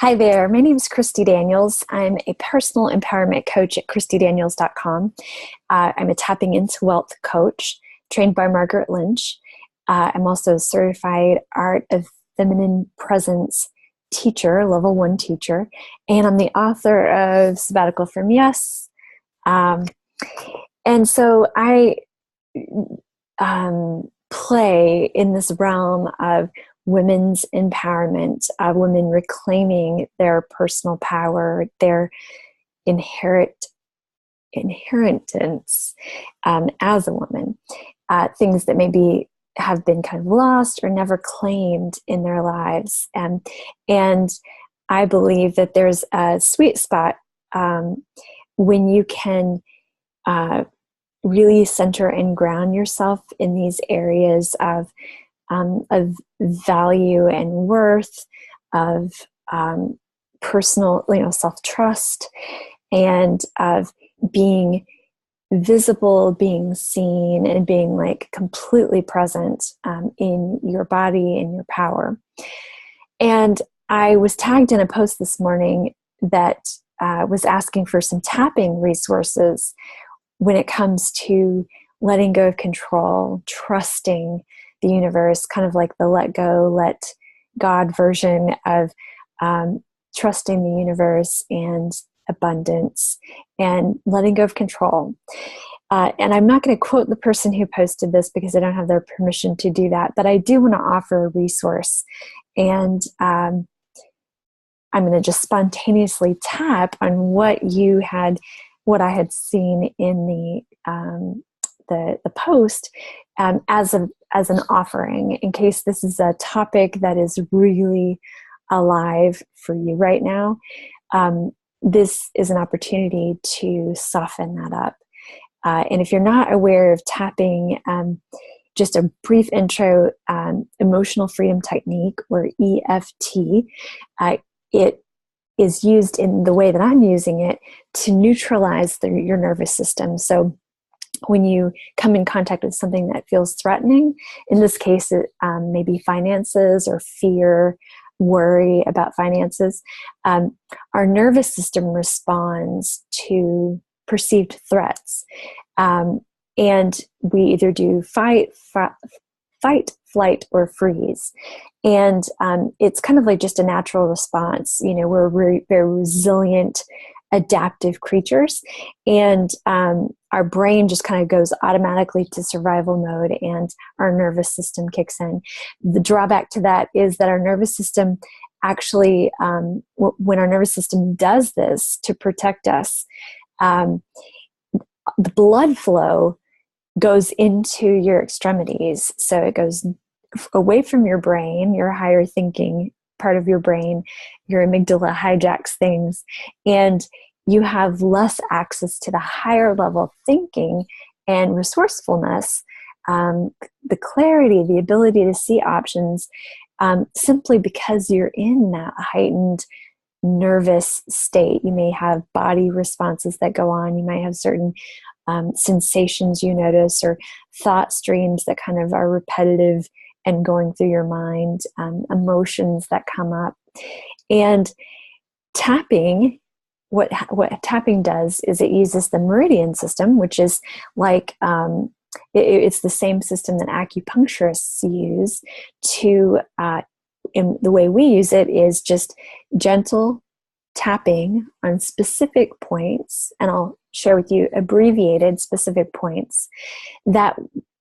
Hi there. My name is Christy Daniels. I'm a personal empowerment coach at christydaniels.com. I'm a tapping into wealth coach trained by Margaret Lynch. I'm also a certified Art of Feminine Presence teacher, level 1 teacher, and I'm the author of Sabbatical from Yes. And so I play in this realm of women's empowerment, of women reclaiming their personal power, their inheritance as a woman, things that maybe have been kind of lost or never claimed in their lives. And I believe that there's a sweet spot when you can really center and ground yourself in these areas of value and worth, of personal, self-trust, and of being visible, being seen, and being like completely present in your body and your power. And I was tagged in a post this morning that was asking for some tapping resources when it comes to letting go of control, trusting the universe, kind of like the let go, let God version of trusting the universe and abundance and letting go of control. And I'm not going to quote the person who posted this because I don't have their permission to do that, but I do want to offer a resource. And I'm going to just spontaneously tap on what I had seen in the post as an offering, in case this is a topic that is really alive for you right now. This is an opportunity to soften that up. And if you're not aware of tapping, just a brief intro, emotional freedom technique, or EFT, it is used in the way that I'm using it to neutralize your nervous system. So when you come in contact with something that feels threatening, in this case, maybe finances or fear, worry about finances, our nervous system responds to perceived threats. And we either do fight, flight, or freeze. And it's kind of like just a natural response. We're very resilient, adaptive creatures. And our brain just kind of goes automatically to survival mode and our nervous system kicks in. The drawback to that is that our nervous system actually, when our nervous system does this to protect us, the blood flow goes into your extremities. So it goes away from your brain, your higher thinking part of your brain. Your amygdala hijacks things, and you have less access to the higher level thinking and resourcefulness, the clarity, the ability to see options, simply because you're in that heightened nervous state. You may have body responses that go on. You might have certain sensations you notice, or thought streams that kind of are repetitive and going through your mind, emotions that come up. And tapping, what tapping does is it uses the meridian system, which is like, it's the same system that acupuncturists use to, in the way we use it is just gentle tapping on specific points, and I'll share with you abbreviated specific points that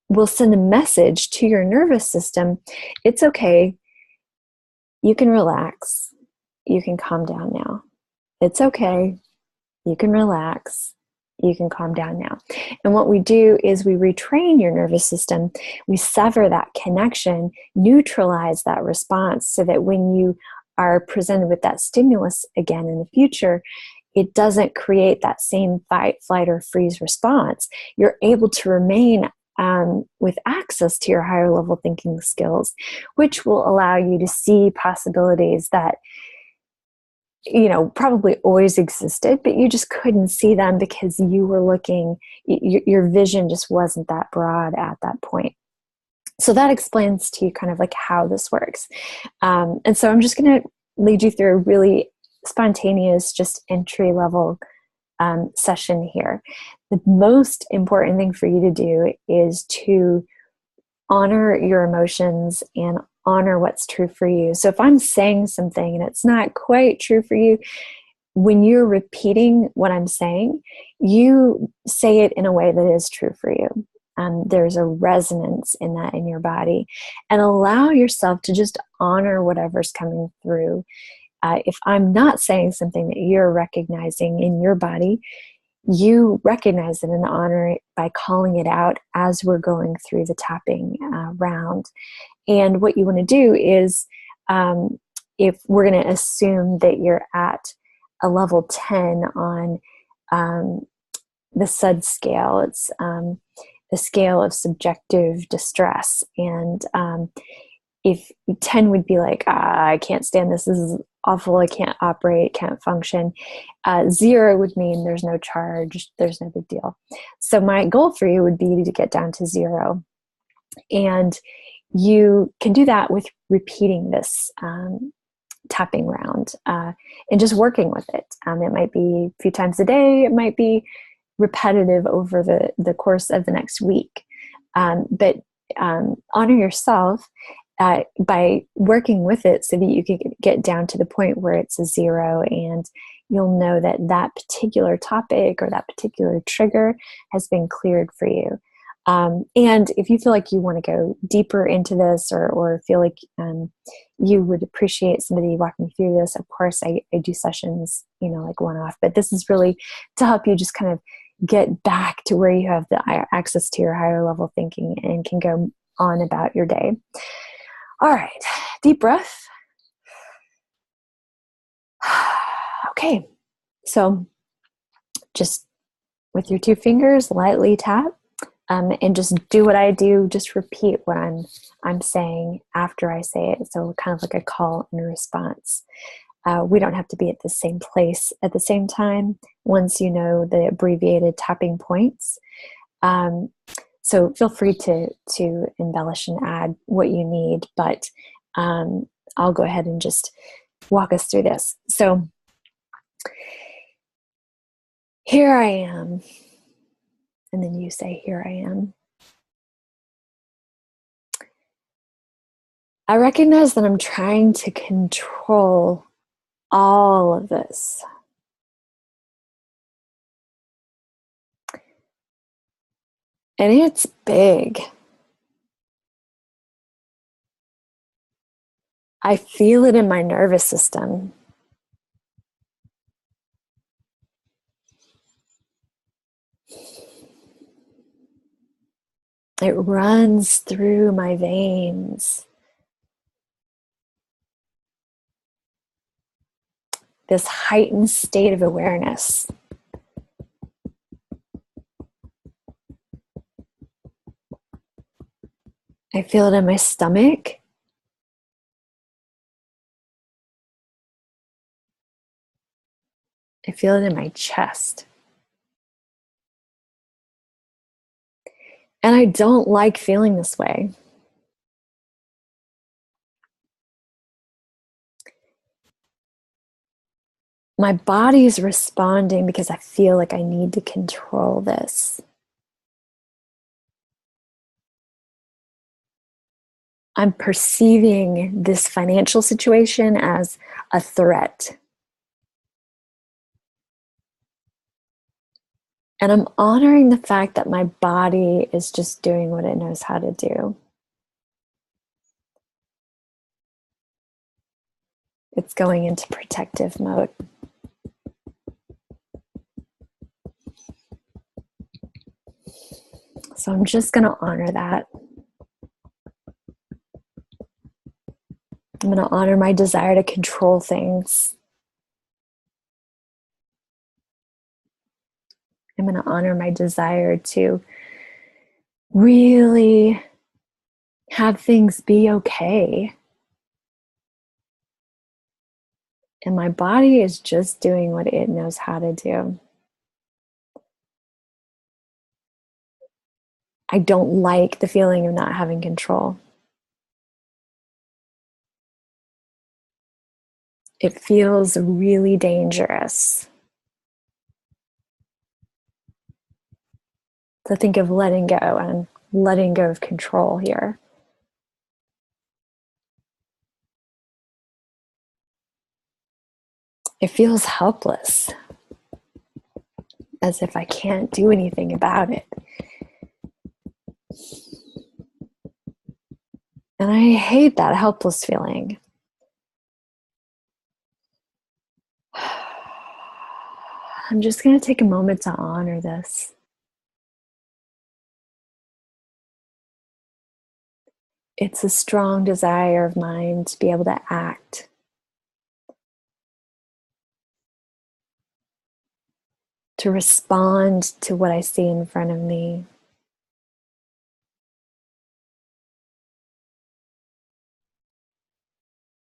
will send a message to your nervous system. It's okay. You can relax. You can calm down now. It's okay. You can relax. You can calm down now. And what we do is we retrain your nervous system. We sever that connection, neutralize that response, so that when you are presented with that stimulus again in the future, it doesn't create that same fight, flight, or freeze response. You're able to remain with access to your higher level thinking skills, which will allow you to see possibilities that probably always existed, but you just couldn't see them because you were looking, your vision just wasn't that broad at that point. So that explains to you kind of like how this works. And so I'm just going to lead you through a really spontaneous, just entry level session here. The most important thing for you to do is to honor your emotions and honor what's true for you. So if I'm saying something and it's not quite true for you, when you're repeating what I'm saying, you say it in a way that is true for you. There's a resonance in that in your body, and allow yourself to just honor whatever's coming through. If I'm not saying something that you're recognizing in your body, you recognize it and honor it by calling it out as we're going through the tapping round. And what you want to do is, if we're going to assume that you're at a level 10 on the SUD scale, it's the scale of subjective distress. And if 10 would be like, I can't stand this is awful, I can't operate, can't function. 0 would mean there's no charge, there's no big deal. So my goal for you would be to get down to 0. And you can do that with repeating this tapping round and just working with it. It might be a few times a day, it might be repetitive over the course of the next week. But honor yourself by working with it so that you can get down to the point where it's a 0, and you'll know that that particular topic or that particular trigger has been cleared for you. And if you feel like you want to go deeper into this, or feel like you would appreciate somebody walking through this, of course, I do sessions, like one-off, but this is really to help you just kind of get back to where you have the access to your higher level thinking and can go on about your day. All right, deep breath. Okay, so just with your 2 fingers, lightly tap, and just do what I do. Just repeat what I'm saying after I say it. So kind of like a call and response. We don't have to be at the same place at the same time once you know the abbreviated tapping points. So feel free to embellish and add what you need, but I'll go ahead and just walk us through this. So here I am. And then you say, here I am. I recognize that I'm trying to control all of this. And it's big. I feel it in my nervous system. It runs through my veins. This heightened state of awareness. I feel it in my stomach. I feel it in my chest. And I don't like feeling this way. My body is responding because I feel like I need to control this. I'm perceiving this financial situation as a threat. And I'm honoring the fact that my body is just doing what it knows how to do. It's going into protective mode. So I'm just going to honor that. I'm going to honor my desire to control things. I'm going to honor my desire to really have things be okay. And my body is just doing what it knows how to do. I don't like the feeling of not having control. It feels really dangerous to think of letting go and letting go of control here. It feels helpless, as if I can't do anything about it. And I hate that helpless feeling. I'm just going to take a moment to honor this. It's a strong desire of mine to be able to act, to respond to what I see in front of me,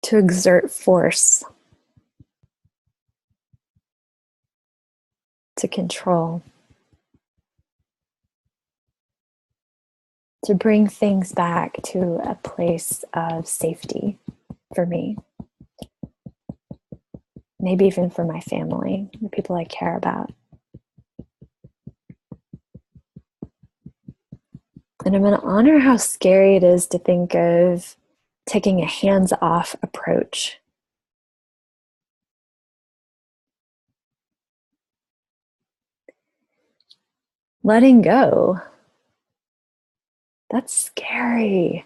to exert force, to control, to bring things back to a place of safety for me. Maybe even for my family, the people I care about. And I'm going to honor how scary it is to think of taking a hands-off approach. Letting go, that's scary.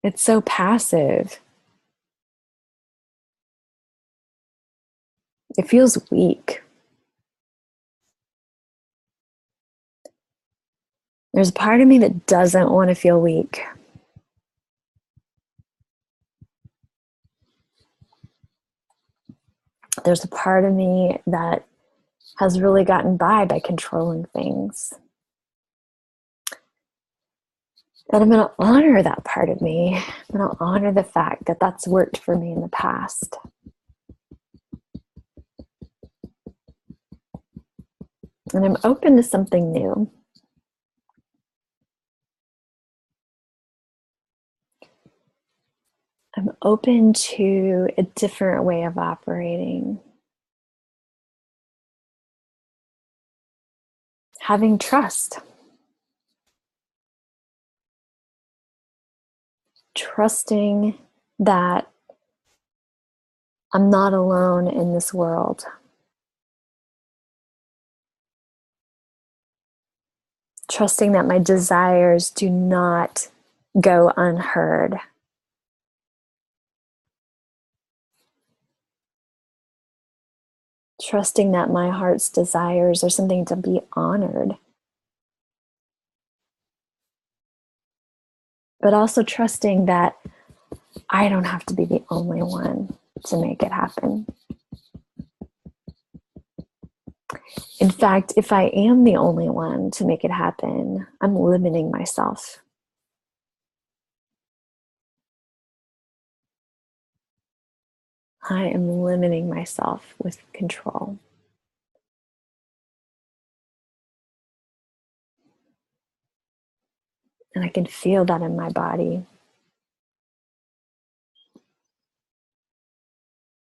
It's so passive. It feels weak. There's a part of me that doesn't want to feel weak. There's a part of me that has really gotten by controlling things. And I'm going to honor that part of me. I'm going to honor the fact that that's worked for me in the past. And I'm open to something new. I'm open to a different way of operating. Having trust. Trusting that I'm not alone in this world. Trusting that my desires do not go unheard. Trusting that my heart's desires are something to be honored. But also trusting that I don't have to be the only one to make it happen. In fact, if I am the only one to make it happen, I'm limiting myself. I am limiting myself with control. And I can feel that in my body.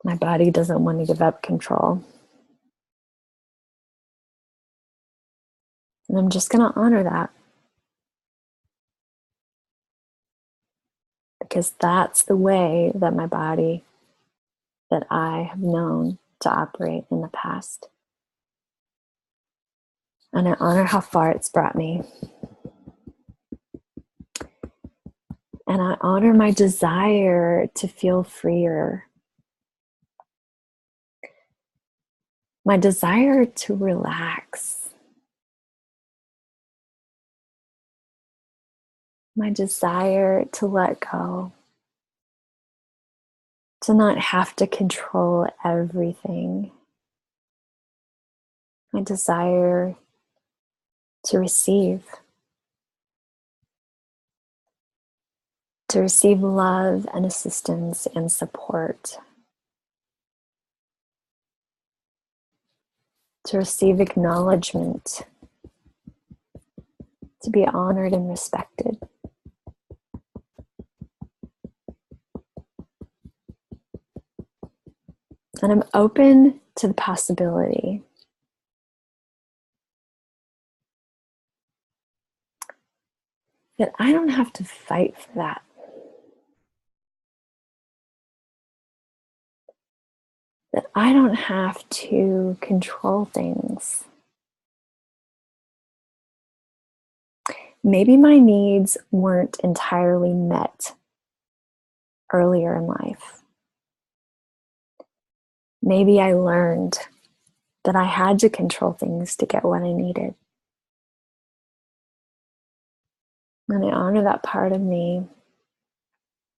My body doesn't want to give up control. And I'm just going to honor that. Because that's the way that my body, that I have known to operate in the past. And I honor how far it's brought me. And I honor my desire to feel freer. My desire to relax. My desire to let go. To not have to control everything. My desire to receive. To receive love and assistance and support. To receive acknowledgement. To be honored and respected. And I'm open to the possibility that I don't have to fight for that. That I don't have to control things. Maybe my needs weren't entirely met earlier in life. Maybe I learned that I had to control things to get what I needed. And I honor that part of me,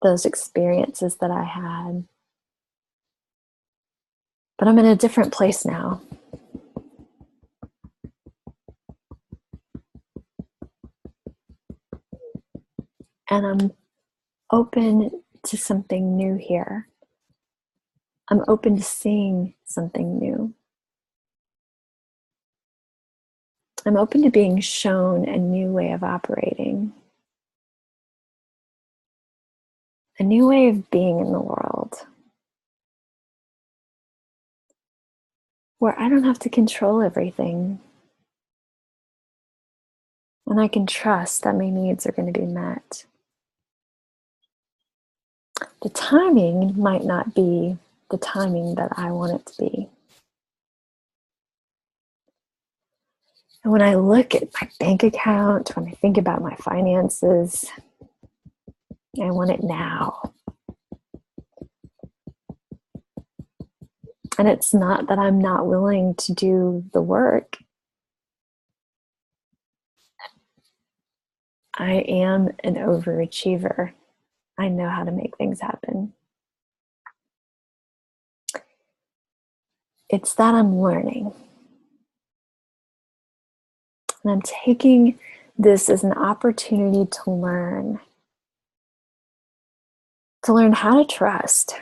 those experiences that I had. But I'm in a different place now. And I'm open to something new here. I'm open to seeing something new. I'm open to being shown a new way of operating, a new way of being in the world, where I don't have to control everything. And I can trust that my needs are going to be met. The timing might not be the timing that I want it to be. And when I look at my bank account, when I think about my finances, I want it now. And it's not that I'm not willing to do the work. I am an overachiever. I know how to make things happen. It's that I'm learning. And I'm taking this as an opportunity to learn how to trust,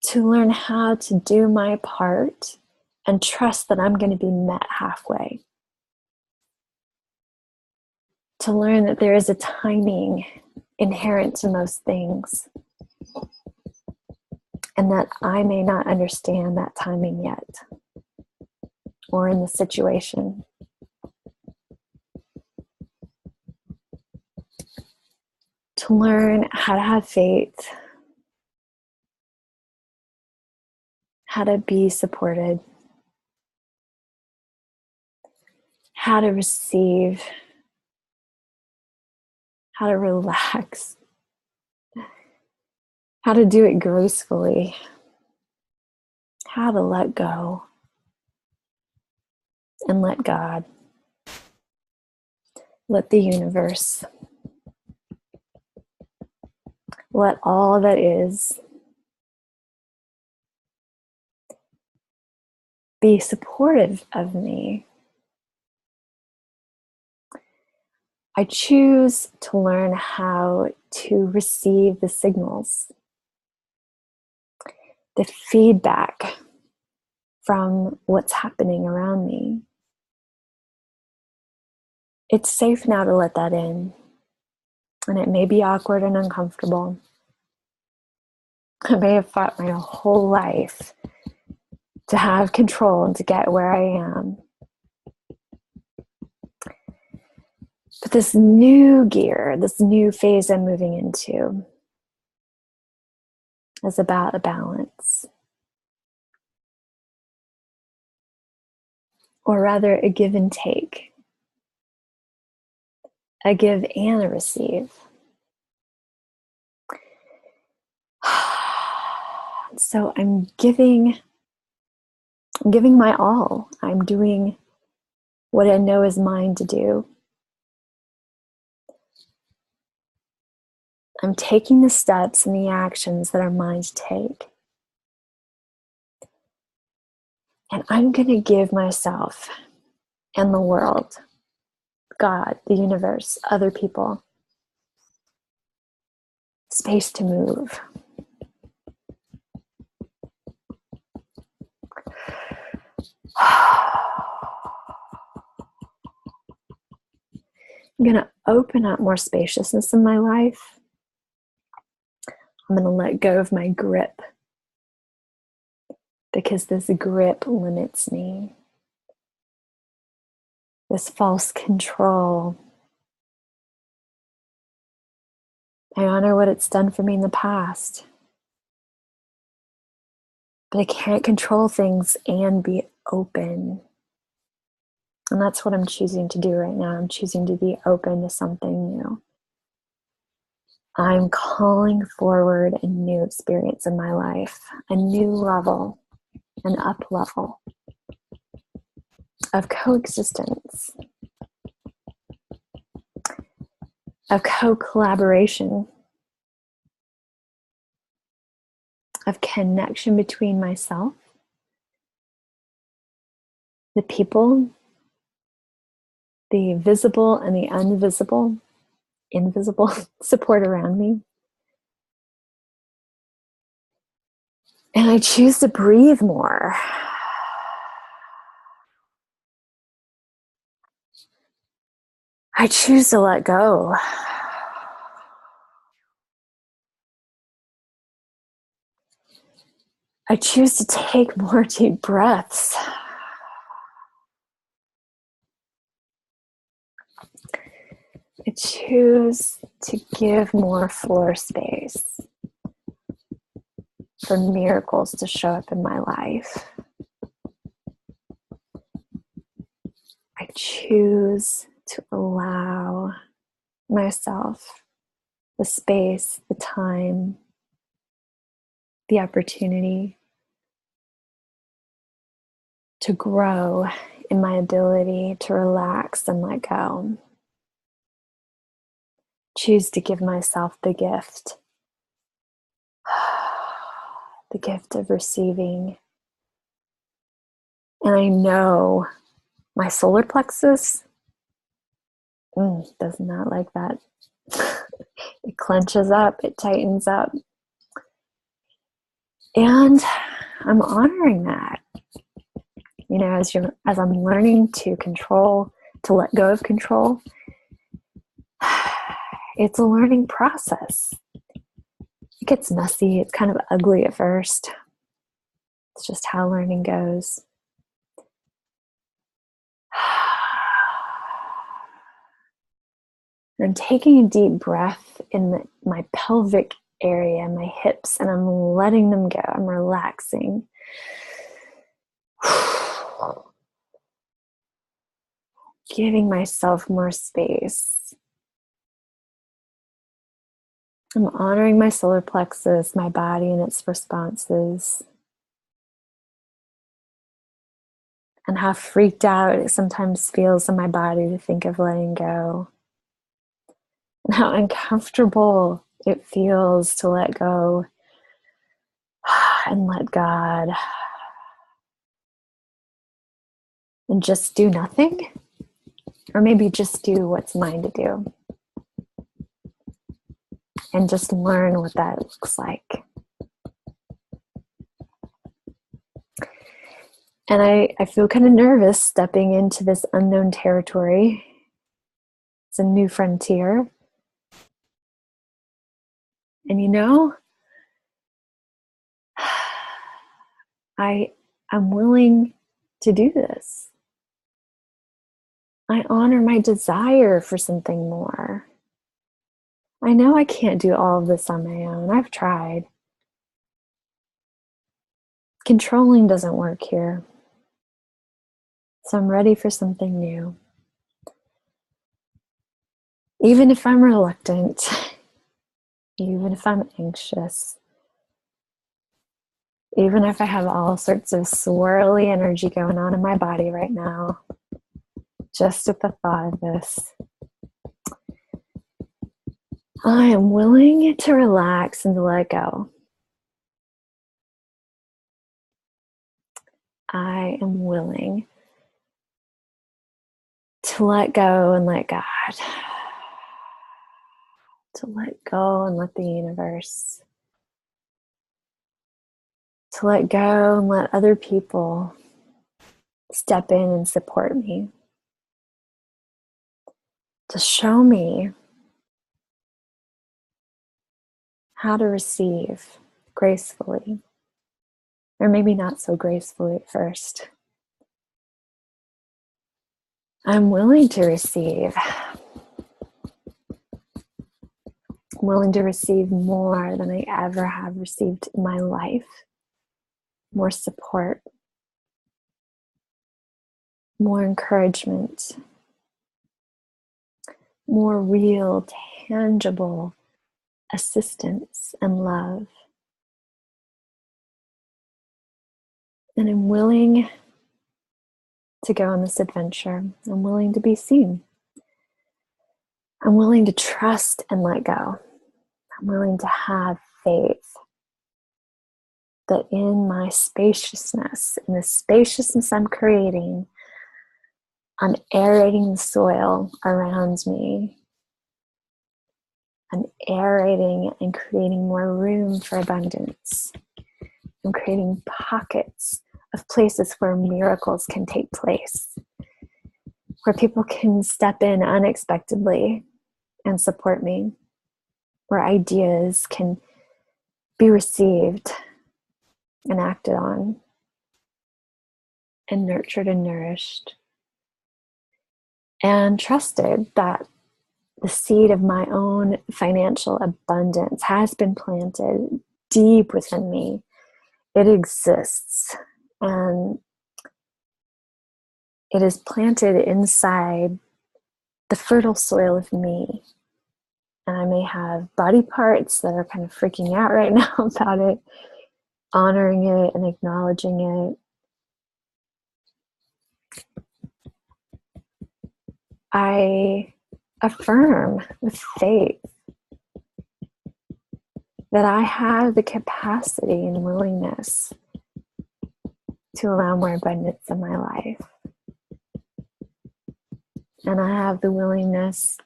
to learn how to do my part and trust that I'm going to be met halfway, to learn that there is a timing inherent in those things, and that I may not understand that timing yet, or in the situation. To learn how to have faith, how to be supported, how to receive, how to relax, how to do it gracefully, how to let go and let God, let the universe, let all that is be supportive of me. I choose to learn how to receive the signals, the feedback from what's happening around me. It's safe now to let that in. And it may be awkward and uncomfortable. I may have fought my whole life to have control and to get where I am. But this new gear, this new phase I'm moving into is about a balance. Or rather, a give and take. A give and a receive. So I'm giving my all. I'm doing what I know is mine to do. I'm taking the steps and the actions that are mine to take. And I'm going to give myself and the world, God, the universe, other people, space to move. I'm going to open up more spaciousness in my life. I'm going to let go of my grip, because this grip limits me. This false control. I honor what it's done for me in the past. But I can't control things and be open. And that's what I'm choosing to do right now. I'm choosing to be open to something new. I'm calling forward a new experience in my life, a new level, an up level of coexistence, of co-collaboration, of connection between myself, the people, the visible and the invisible support around me. And I choose to breathe more. I choose to let go. I choose to take more deep breaths. I choose to give more floor space for miracles to show up in my life. I choose to allow myself the space, the time, the opportunity to grow in my ability to relax and let go. Choose to give myself the gift of receiving. And I know my solar plexus does not like that. It clenches up, it tightens up. And I'm honoring that. You know, as I'm learning to control, to let go of control, it's a learning process. It gets messy. It's kind of ugly at first. It's just how learning goes. I'm taking a deep breath in my pelvic area, my hips, and I'm letting them go. I'm relaxing. Giving myself more space. I'm honoring my solar plexus, my body and its responses, and how freaked out it sometimes feels in my body to think of letting go, and how uncomfortable it feels to let go and let God and just do nothing, or maybe just do what's mine to do and just learn what that looks like. And I feel kind of nervous stepping into this unknown territory. It's a new frontier. And you know, I'm willing to do this. I honor my desire for something more. I know I can't do all of this on my own. I've tried. Controlling doesn't work here. So I'm ready for something new. Even if I'm reluctant, even if I'm anxious, even if I have all sorts of swirly energy going on in my body right now, just at the thought of this, I am willing to relax and to let go. I am willing to let go and let God, to let go and let the universe, to let go and let other people step in and support me, to show me how to receive gracefully, or maybe not so gracefully at first. I'm willing to receive. I'm willing to receive more than I ever have received in my life. More support, more encouragement, more real, tangible assistance and love. And I'm willing to go on this adventure. I'm willing to be seen. I'm willing to trust and let go. I'm willing to have faith that in my spaciousness, in the spaciousness I'm creating, I'm aerating the soil around me. I'm aerating and creating more room for abundance. I'm creating pockets of places where miracles can take place, where people can step in unexpectedly and support me, where ideas can be received and acted on and nurtured and nourished, and trusted that the seed of my own financial abundance has been planted deep within me. It exists, and it is planted inside the fertile soil of me. And I may have body parts that are kind of freaking out right now about it, honoring it and acknowledging it. I affirm with faith that I have the capacity and willingness to allow more abundance in my life. And I have the willingness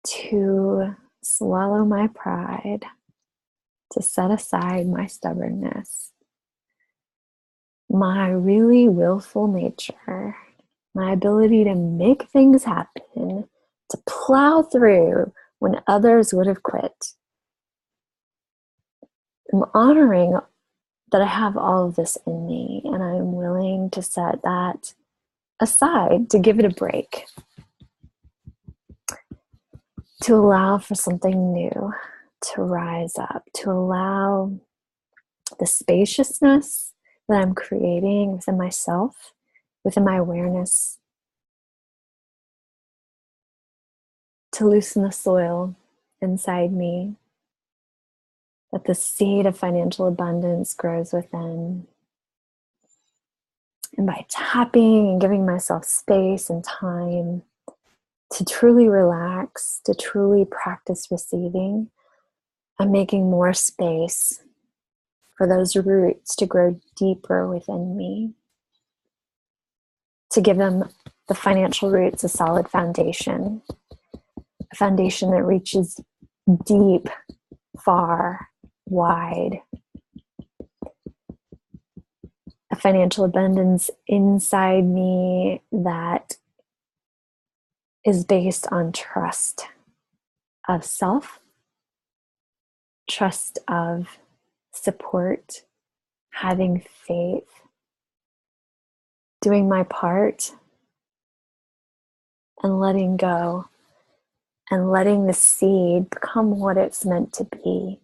to swallow my pride, to set aside my stubbornness, my really willful nature, my ability to make things happen, to plow through when others would have quit. I'm honoring that I have all of this in me, and I'm willing to set that aside, to give it a break, to allow for something new to rise up, to allow the spaciousness that I'm creating within myself, within my awareness, to loosen the soil inside me, that the seed of financial abundance grows within. And by tapping and giving myself space and time to truly relax, to truly practice receiving, I'm making more space for those roots to grow deeper within me, to give them, the financial roots, a solid foundation, a foundation that reaches deep, far, wide. A financial abundance inside me that is based on trust of self, trust of support, having faith, doing my part, and letting go, and letting the seed become what it's meant to be.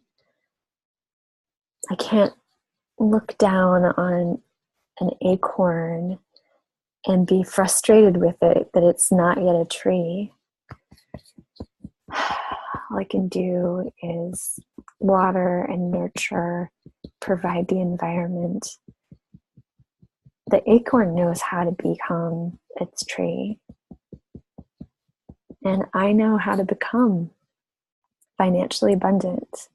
I can't look down on an acorn and be frustrated with it that it's not yet a tree. All I can do is water and nurture, provide the environment. The acorn knows how to become its tree. And I know how to become financially abundant.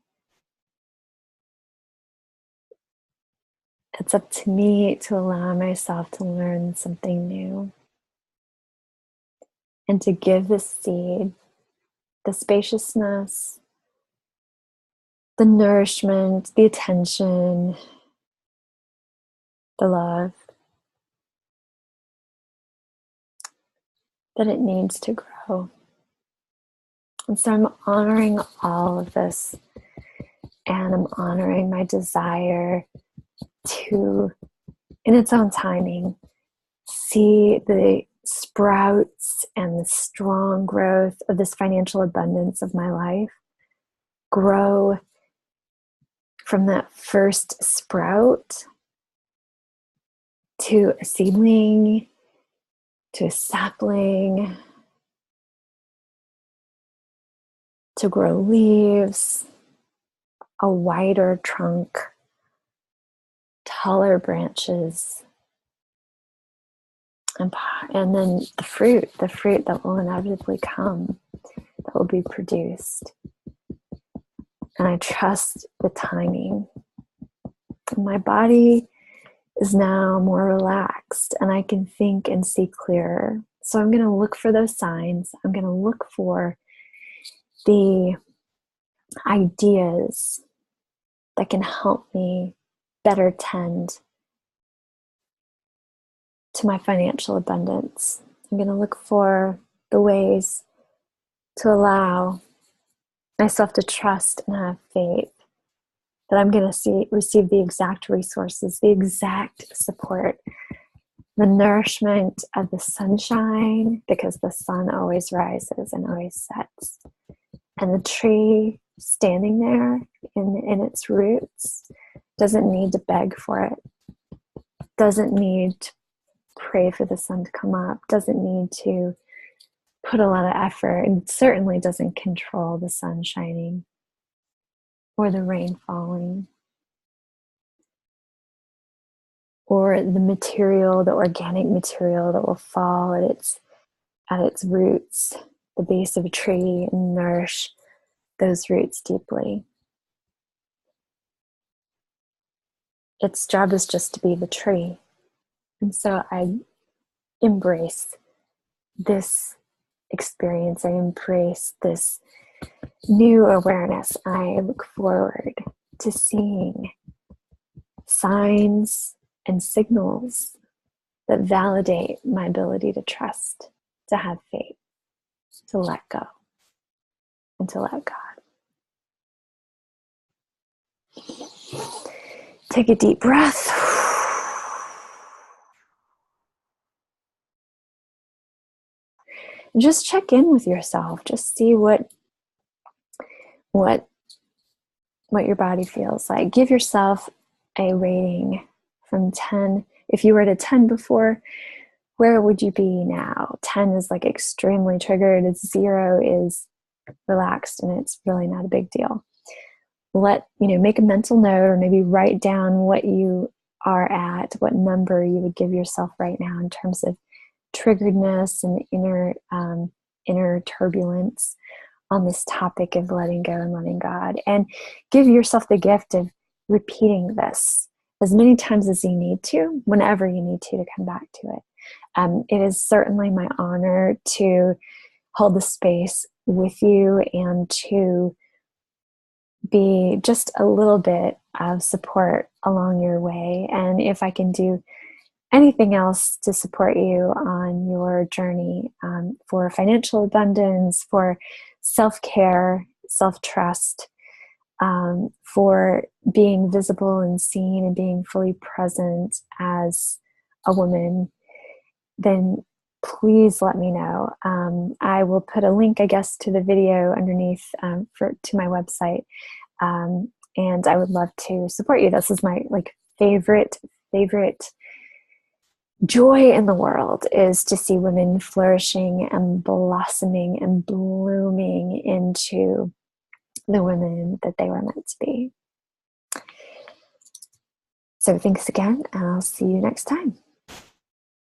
It's up to me to allow myself to learn something new and to give the seed the spaciousness, the nourishment, the attention, the love that it needs to grow. And so I'm honoring all of this And I'm honoring my desire to, in its own timing, see the sprouts and the strong growth of this financial abundance of my life grow from that first sprout to a seedling, to a sapling, to grow leaves, a wider trunk, taller branches, and then the fruit that will inevitably come, that will be produced. And I trust the timing. My body is now more relaxed and I can think and see clearer. So I'm going to look for those signs. I'm going to look for the ideas that can help me better tend to my financial abundance. I'm going to look for the ways to allow myself to trust and have faith that I'm going to receive the exact resources, the exact support, the nourishment of the sunshine, because the sun always rises and always sets. And the tree standing there in its roots doesn't need to beg for it, doesn't need to pray for the sun to come up, doesn't need to put a lot of effort, and certainly doesn't control the sun shining or the rain falling or the material, the organic material that will fall at its roots, the base of a tree, and nourish those roots deeply. Its job is just to be the tree. And so I embrace this experience. I embrace this new awareness. I look forward to seeing signs and signals that validate my ability to trust, to have faith, to let go, and to let God. Take a deep breath. Just check in with yourself. Just see what your body feels like. Give yourself a rating from 10. If you were at a 10 before, where would you be now? 10 is like extremely triggered. 0 is relaxed and it's really not a big deal. Make a mental note or maybe write down what you are at, what number you would give yourself right now in terms of triggeredness and inner turbulence on this topic of letting go and letting God. And give yourself the gift of repeating this as many times as you need to, whenever you need to come back to it. It is certainly my honor to hold the space with you and to be just a little bit of support along your way. And if I can do anything else to support you on your journey for financial abundance, for self-care, self-trust, for being visible and seen and being fully present as a woman, then please let me know. I will put a link, I guess, to the video underneath to my website. And I would love to support you. This is my favorite joy in the world, is to see women flourishing and blossoming and blooming into the women that they were meant to be. So thanks again, and I'll see you next time.